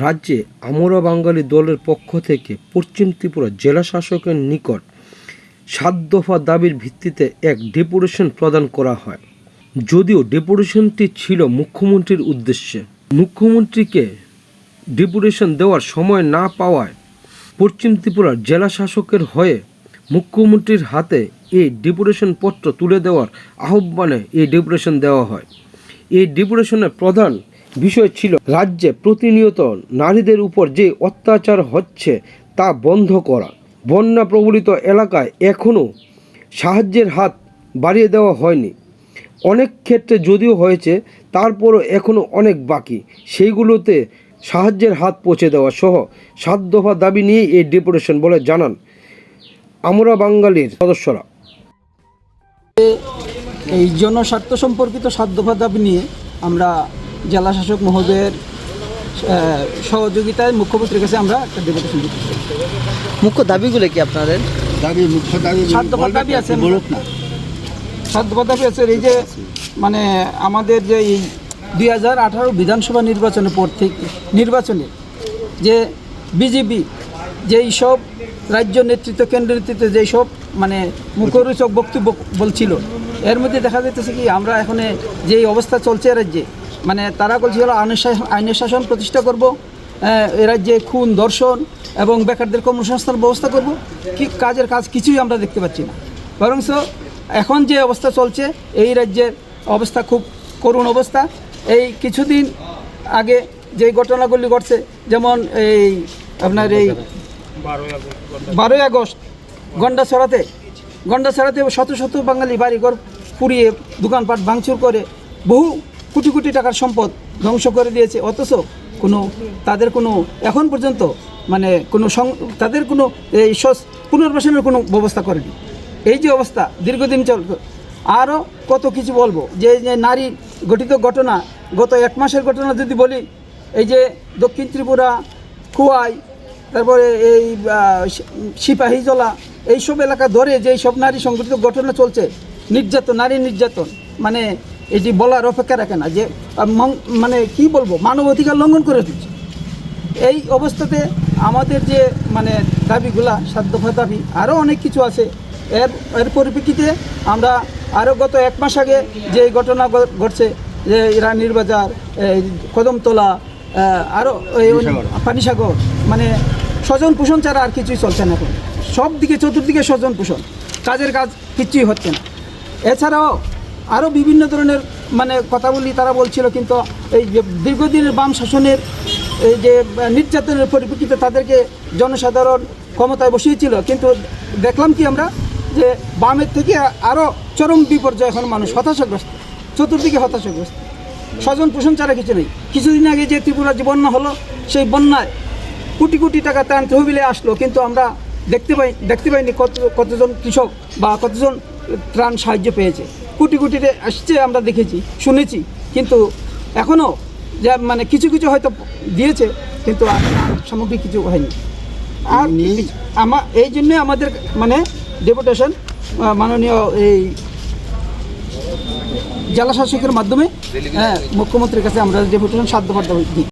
রাজ্যে আমরা বাঙালি দলের পক্ষ থেকে পশ্চিম ত্রিপুরা জেলা শাসকের নিকট ৭ দফা দাবির ভিত্তিতে এক ডেপুটেশন প্রদান করা হয়। যদিও ডেপুটেশনটি ছিল মুখ্যমন্ত্রীর উদ্দেশ্যে, মুখ্যমন্ত্রীকে ডেপুটেশন দেওয়ার সময় না পাওয়ায় পশ্চিম ত্রিপুরার জেলা শাসকের হয়ে মুখ্যমন্ত্রীর হাতে এই ডেপুটেশন পত্র তুলে দেওয়ার আহ্বানে এই ডেপুটেশন দেওয়া হয়। এই ডেপুটেশনের প্রধান বিষয় ছিল রাজ্যে প্রতিনিয়ত নারীদের উপর যে অত্যাচার হচ্ছে তা বন্ধ করা। বন্যা প্রবলিত এলাকায় এখনও সাহায্যের হাত বাড়িয়ে দেওয়া হয়নি, অনেক ক্ষেত্রে যদিও হয়েছে তারপরও এখনও অনেক বাকি, সেইগুলোতে সাহায্যের হাত পৌঁছে দেওয়া সহ ৭ দফা দাবি নিয়ে এই ডেপুটেশন বলে জানান আমরা বাঙালির সদস্যরা। এই জনস্বার্থ সম্পর্কিত ৭ দফা দাবি নিয়ে আমরা জেলা শাসক মহোদয়ের সহযোগিতায় মুখ্যমন্ত্রীর কাছে আমরা একটা ডেপুটেশন দিচ্ছি। মুখ্য দাবিগুলো কি আপনাদের? মুখ্য দাবি 7 দফা দাবি আছে। 7 দফা দাবি আছে। এই যে মানে আমাদের যে এই 2018 বিধানসভা নির্বাচনের পর থেকে নির্বাচনে যে বিজেপি যেই সব রাজ্য নেতৃত্ব, কেন্দ্র নেতৃত্ব যেই সব মানে মুখরোচক বক্তব্য বলছিল, এর মধ্যে দেখা যাইতেছে কি আমরা এখন যেই অবস্থা চলছে রাজ্যে, মানে তারা বলছিল আইনের শাসন প্রতিষ্ঠা করব, এ রাজ্যে খুন, ধর্ষণ এবং বেকারদের কর্মসংস্থান ব্যবস্থা করব। কি কাজের কাজ কিছুই আমরা দেখতে পাচ্ছি না। বরঞ্চ এখন যে অবস্থা চলছে এই রাজ্যের অবস্থা খুব করুণ অবস্থা। এই কিছুদিন আগে যেই ঘটনাগুলি ঘটছে, যেমন এই আপনার এই 12ই আগস্ট গন্ডাছড়াতে শত শত বাঙালি বাড়িঘর পুড়িয়ে দোকানপাট ভাঙচুর করে বহু কোটি কোটি টাকার সম্পদ ধ্বংস করে দিয়েছে, অথচ তাদের কোনো এখন পর্যন্ত মানে তাদের কোনো এই পুনর্বাসনের কোনো ব্যবস্থা করেনি। এই যে অবস্থা দীর্ঘদিন চলত। আরও কত কিছু বলবো, যে নারী গঠিত ঘটনা, গত 1 মাসের ঘটনা যদি বলি, এই যে দক্ষিণ ত্রিপুরা, খোয়াই, তারপরে এই সিপাহীজলা, এইসব এলাকা ধরে যেই সব নারী সংগঠিত ঘটনা চলছে, নির্যাতন, নারী নির্যাতন, মানে এটি বলার অপেক্ষা রাখে না, যে মানে কি বলবো, মানবাধিকার লঙ্ঘন করে দিচ্ছে। এই অবস্থাতে আমাদের যে মানে দাবিগুলা 7 দফা দাবি, আরও অনেক কিছু আছে। এর পরিপ্রেক্ষিতে আমরা আরও গত 1 মাস আগে যে ঘটনা ঘটছে, যে রানীর বাজার, কদমতলা, আরও পানিসাগর, মানে স্বজন পোষণ ছাড়া আর কিছুই চলছে না। এখন সব দিকে চতুর্দিকে স্বজন পোষণ, কাজের কাজ কিছুই হচ্ছে না। এছাড়াও আরও বিভিন্ন ধরনের মানে কথাগুলি তারা বলছিল, কিন্তু এই যে দীর্ঘদিনের বাম শাসনের এই যে নির্যাতনের পরিপ্রেক্ষিতে তাদেরকে জনসাধারণ ক্ষমতায় বসিয়েছিল, কিন্তু দেখলাম কি আমরা, যে বামের থেকে আরও চরম বিপর্যয়, এখন মানুষ হতাশাগ্রস্ত, চতুর্দিকে হতাশাগ্রস্ত, স্বজন পোষণ ছাড়া কিছু নেই। কিছুদিন আগে যে ত্রিপুরা যে বন্যা হলো, সেই বন্যায় কোটি কোটি টাকা ত্রাণ তহবিলে আসলো, কিন্তু আমরা দেখতে পাইনি কতজন কৃষক বা কতজন ত্রাণ সাহায্য পেয়েছে। কোটি কোটিতে আসছে আমরা দেখেছি, শুনেছি, কিন্তু এখনও যে মানে কিছু কিছু হয়তো দিয়েছে, কিন্তু সামগ্রিক কিছু হয়নি। আর এই জন্যে আমাদের মানে ডেপুটেশন মাননীয় এই জেলা শাসকের মাধ্যমে মুখ্যমন্ত্রীর কাছে আমরা ডেপুটেশন 7 দফা দিই।